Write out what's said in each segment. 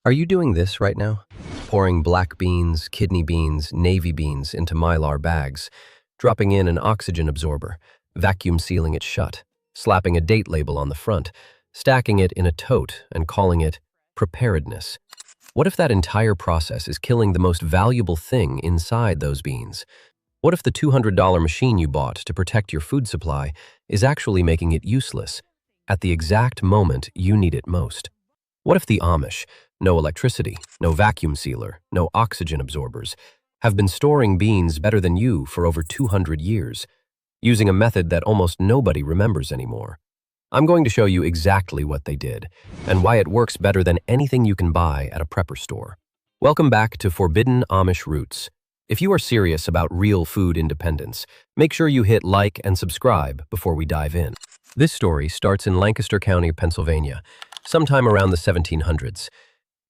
Are you doing this right now? Pouring black beans, kidney beans, navy beans into Mylar bags, dropping in an oxygen absorber, vacuum sealing it shut, slapping a date label on the front, stacking it in a tote and calling it preparedness. What if that entire process is killing the most valuable thing inside those beans? What if the $200 machine you bought to protect your food supply is actually making it useless at the exact moment you need it most? What if the Amish, no electricity, no vacuum sealer, no oxygen absorbers, have been storing beans better than you for over 200 years, using a method that almost nobody remembers anymore? I'm going to show you exactly what they did and why it works better than anything you can buy at a prepper store. Welcome back to Forbidden Amish Roots. If you are serious about real food independence, make sure you hit like and subscribe before we dive in. This story starts in Lancaster County, Pennsylvania, sometime around the 1700s.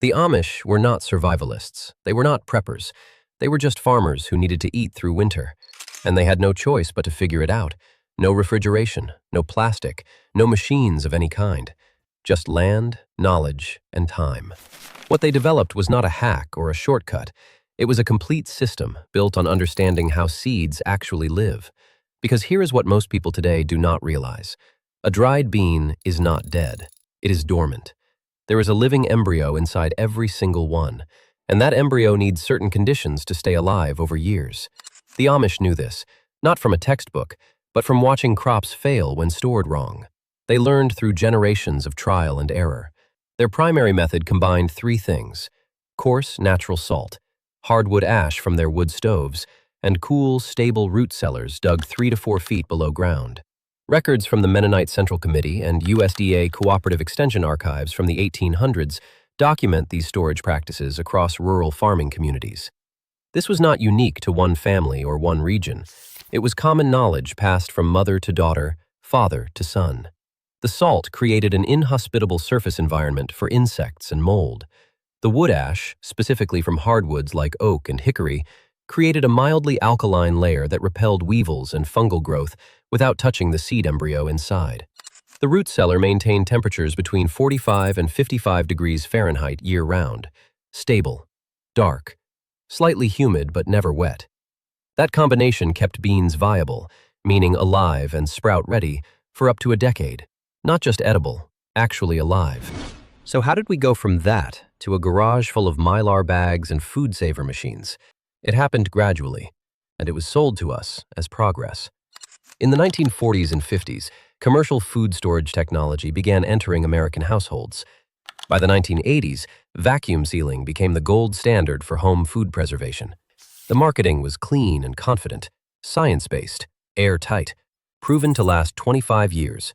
The Amish were not survivalists. They were not preppers. They were just farmers who needed to eat through winter. And they had no choice but to figure it out. No refrigeration, no plastic, no machines of any kind. Just land, knowledge, and time. What they developed was not a hack or a shortcut. It was a complete system built on understanding how seeds actually live. Because here is what most people today do not realize. A dried bean is not dead. It is dormant. There is a living embryo inside every single one, and that embryo needs certain conditions to stay alive over years. The Amish knew this, not from a textbook, but from watching crops fail when stored wrong. They learned through generations of trial and error. Their primary method combined three things: coarse natural salt, hardwood ash from their wood stoves, and cool, stable root cellars dug 3 to 4 feet below ground. Records from the Mennonite Central Committee and USDA Cooperative Extension Archives from the 1800s document these storage practices across rural farming communities. This was not unique to one family or one region. It was common knowledge passed from mother to daughter, father to son. The salt created an inhospitable surface environment for insects and mold. The wood ash, specifically from hardwoods like oak and hickory, created a mildly alkaline layer that repelled weevils and fungal growth without touching the seed embryo inside. The root cellar maintained temperatures between 45 and 55 degrees Fahrenheit year-round, stable, dark, slightly humid but never wet. That combination kept beans viable, meaning alive and sprout-ready, for up to a decade. Not just edible, actually alive. So how did we go from that to a garage full of Mylar bags and food saver machines? It happened gradually, and it was sold to us as progress. In the 1940s and 50s, commercial food storage technology began entering American households. By the 1980s, vacuum sealing became the gold standard for home food preservation. The marketing was clean and confident, science-based, airtight, proven to last 25 years.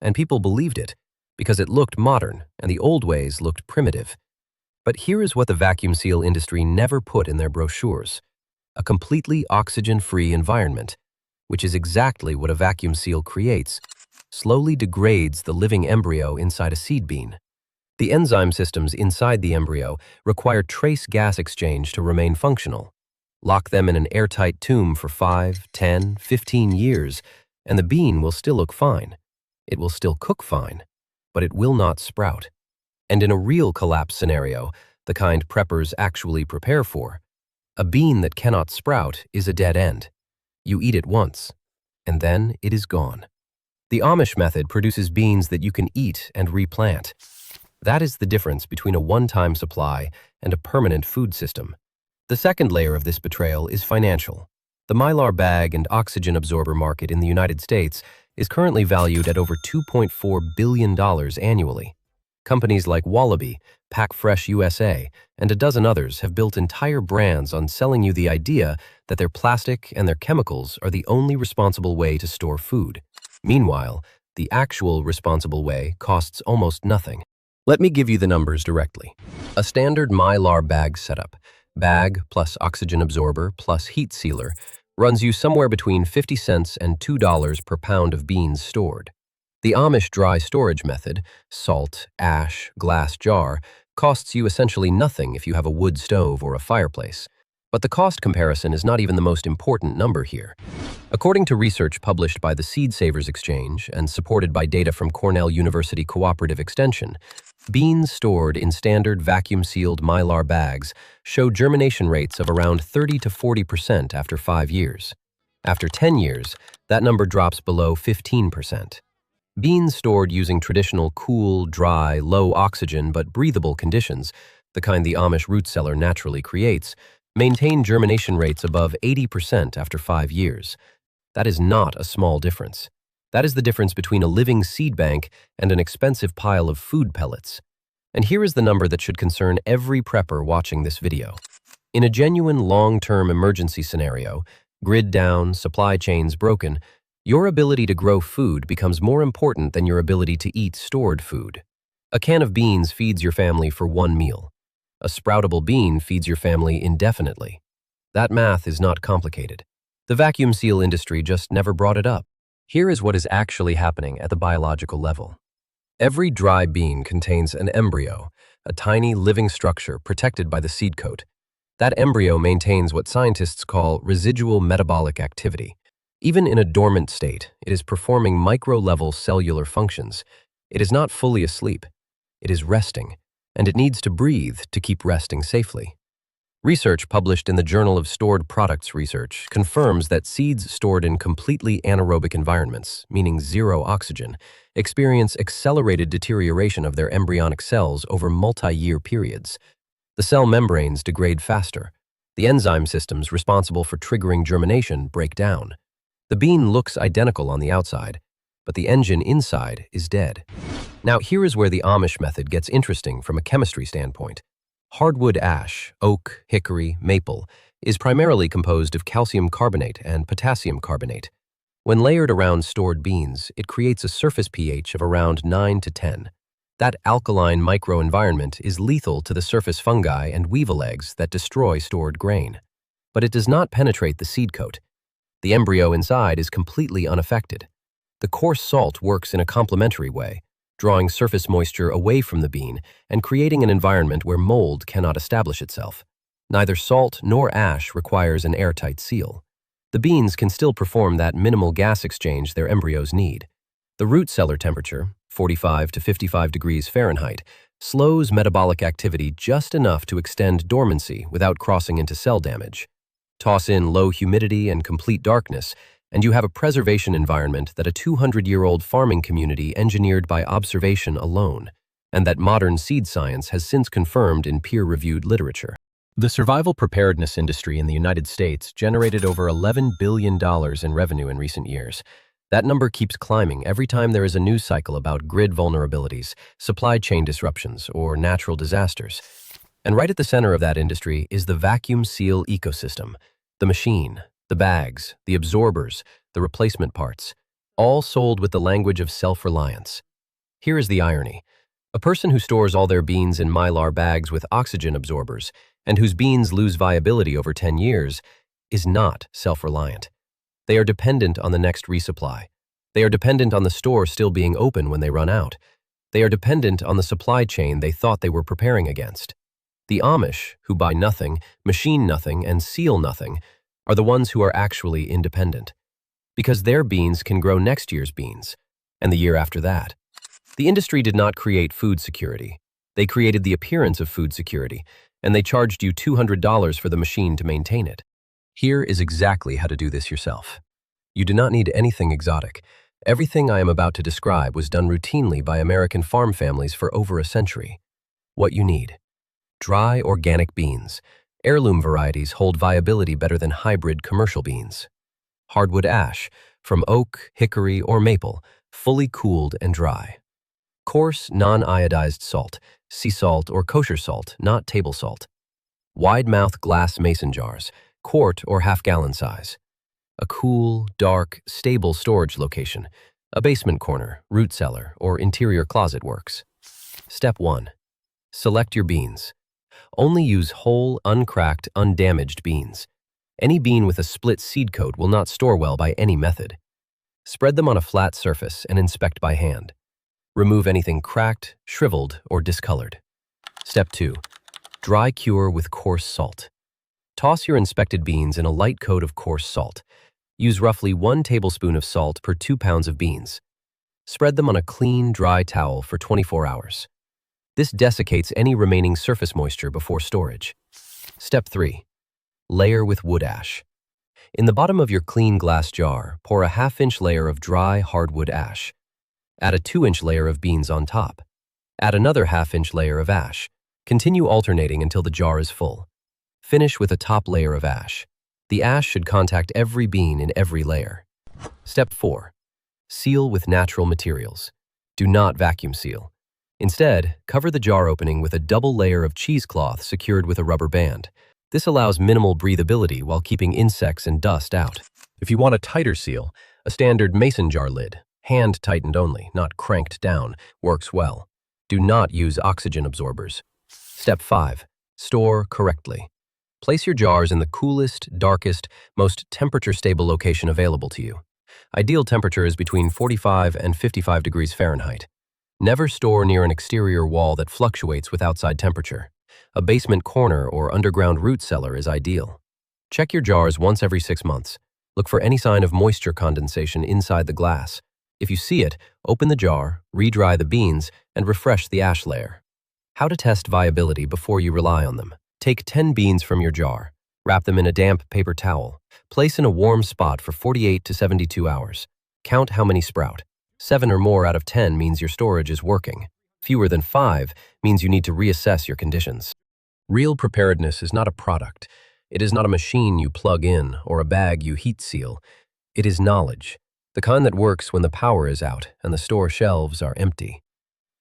And people believed it because it looked modern and the old ways looked primitive. But here is what the vacuum seal industry never put in their brochures: a completely oxygen-free environment, which is exactly what a vacuum seal creates, slowly degrades the living embryo inside a seed bean. The enzyme systems inside the embryo require trace gas exchange to remain functional. Lock them in an airtight tomb for 5, 10, 15 years, and the bean will still look fine. It will still cook fine, but it will not sprout. And in a real collapse scenario, the kind preppers actually prepare for, a bean that cannot sprout is a dead end. You eat it once, and then it is gone. The Amish method produces beans that you can eat and replant. That is the difference between a one-time supply and a permanent food system. The second layer of this betrayal is financial. The Mylar bag and oxygen absorber market in the United States is currently valued at over $2.4 billion annually. Companies like Wallaby, Pack Fresh USA, and a dozen others have built entire brands on selling you the idea that their plastic and their chemicals are the only responsible way to store food. Meanwhile, the actual responsible way costs almost nothing. Let me give you the numbers directly. A standard Mylar bag setup, bag plus oxygen absorber plus heat sealer, runs you somewhere between 50 cents and $2 per pound of beans stored. The Amish dry storage method, salt, ash, glass jar, costs you essentially nothing if you have a wood stove or a fireplace. But the cost comparison is not even the most important number here. According to research published by the Seed Savers Exchange and supported by data from Cornell University Cooperative Extension, Beans stored in standard vacuum-sealed mylar bags show germination rates of around 30 to 40% after 5 years. After 10 years, that number drops below 15%. Beans stored using traditional cool, dry, low oxygen but breathable conditions, the kind the Amish root cellar naturally creates, maintain germination rates above 80% after 5 years. That is not a small difference. That is the difference between a living seed bank and an expensive pile of food pellets. And here is the number that should concern every prepper watching this video. In a genuine long-term emergency scenario, grid down, supply chains broken, your ability to grow food becomes more important than your ability to eat stored food. A can of beans feeds your family for 1 meal. A sproutable bean feeds your family indefinitely. That math is not complicated. The vacuum seal industry just never brought it up. Here is what is actually happening at the biological level. Every dry bean contains an embryo, a tiny living structure protected by the seed coat. That embryo maintains what scientists call residual metabolic activity. Even in a dormant state, it is performing micro-level cellular functions. It is not fully asleep. It is resting, and it needs to breathe to keep resting safely. Research published in the Journal of Stored Products Research confirms that seeds stored in completely anaerobic environments, meaning zero oxygen, experience accelerated deterioration of their embryonic cells over multi-year periods. The cell membranes degrade faster. The enzyme systems responsible for triggering germination break down. The bean looks identical on the outside, but the engine inside is dead. Now, here is where the Amish method gets interesting from a chemistry standpoint. Hardwood ash, oak, hickory, maple, is primarily composed of calcium carbonate and potassium carbonate. When layered around stored beans, it creates a surface pH of around 9 to 10. That alkaline microenvironment is lethal to the surface fungi and weevil eggs that destroy stored grain. But it does not penetrate the seed coat. The embryo inside is completely unaffected. The coarse salt works in a complementary way, drawing surface moisture away from the bean and creating an environment where mold cannot establish itself. Neither salt nor ash requires an airtight seal. The beans can still perform that minimal gas exchange their embryos need. The root cellar temperature, 45 to 55 degrees Fahrenheit, slows metabolic activity just enough to extend dormancy without crossing into cell damage. Toss in low humidity and complete darkness, and you have a preservation environment that a 200-year-old farming community engineered by observation alone, and that modern seed science has since confirmed in peer-reviewed literature. The survival preparedness industry in the United States generated over $11 billion in revenue in recent years. That number keeps climbing every time there is a news cycle about grid vulnerabilities, supply chain disruptions, or natural disasters. And right at the center of that industry is the vacuum seal ecosystem, the machine, the bags, the absorbers, the replacement parts, all sold with the language of self-reliance. Here is the irony. A person who stores all their beans in mylar bags with oxygen absorbers and whose beans lose viability over 10 years is not self-reliant. They are dependent on the next resupply. They are dependent on the store still being open when they run out. They are dependent on the supply chain they thought they were preparing against. The Amish, who buy nothing, machine nothing, and seal nothing, are the ones who are actually independent, because their beans can grow next year's beans, and the year after that. The industry did not create food security. They created the appearance of food security, and they charged you $200 for the machine to maintain it. Here is exactly how to do this yourself. You do not need anything exotic. Everything I am about to describe was done routinely by American farm families for over a century. What you need: dry organic beans. Heirloom varieties hold viability better than hybrid commercial beans. Hardwood ash, from oak, hickory, or maple, fully cooled and dry. Coarse, non-iodized salt, sea salt or kosher salt, not table salt. Wide-mouth glass mason jars, quart or half-gallon size. A cool, dark, stable storage location, a basement corner, root cellar, or interior closet works. Step 1. Select your beans. Only use whole, uncracked, undamaged beans. Any bean with a split seed coat will not store well by any method. Spread them on a flat surface and inspect by hand. Remove anything cracked, shriveled, or discolored. Step 2. Dry cure with coarse salt. Toss your inspected beans in a light coat of coarse salt. Use roughly 1 tablespoon of salt per 2 pounds of beans. Spread them on a clean, dry towel for 24 hours. This desiccates any remaining surface moisture before storage. Step 3. Layer with wood ash. In the bottom of your clean glass jar, pour a half-inch layer of dry hardwood ash. Add a 2-inch layer of beans on top. Add another half-inch layer of ash. Continue alternating until the jar is full. Finish with a top layer of ash. The ash should contact every bean in every layer. Step 4. Seal with natural materials. Do not vacuum seal. Instead, cover the jar opening with a double layer of cheesecloth secured with a rubber band. This allows minimal breathability while keeping insects and dust out. If you want a tighter seal, a standard mason jar lid, hand-tightened only, not cranked down, works well. Do not use oxygen absorbers. Step 5. Store correctly. Place your jars in the coolest, darkest, most temperature-stable location available to you. Ideal temperature is between 45 and 55 degrees Fahrenheit. Never store near an exterior wall that fluctuates with outside temperature. A basement corner or underground root cellar is ideal. Check your jars once every 6 months. Look for any sign of moisture condensation inside the glass. If you see it, open the jar, re-dry the beans, and refresh the ash layer. How to test viability before you rely on them. Take 10 beans from your jar. Wrap them in a damp paper towel. Place in a warm spot for 48 to 72 hours. Count how many sprout. 7 or more out of 10 means your storage is working. Fewer than 5 means you need to reassess your conditions. Real preparedness is not a product. It is not a machine you plug in or a bag you heat seal. It is knowledge, the kind that works when the power is out and the store shelves are empty.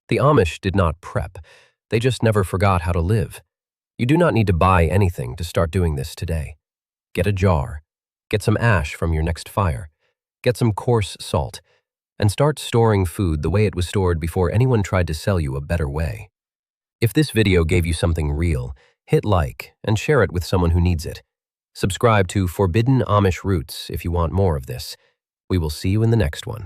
The Amish did not prep. They just never forgot how to live. You do not need to buy anything to start doing this today. Get a jar. Get some ash from your next fire. Get some coarse salt. And start storing food the way it was stored before anyone tried to sell you a better way. If this video gave you something real, hit like and share it with someone who needs it. Subscribe to Forbidden Amish Roots if you want more of this. We will see you in the next one.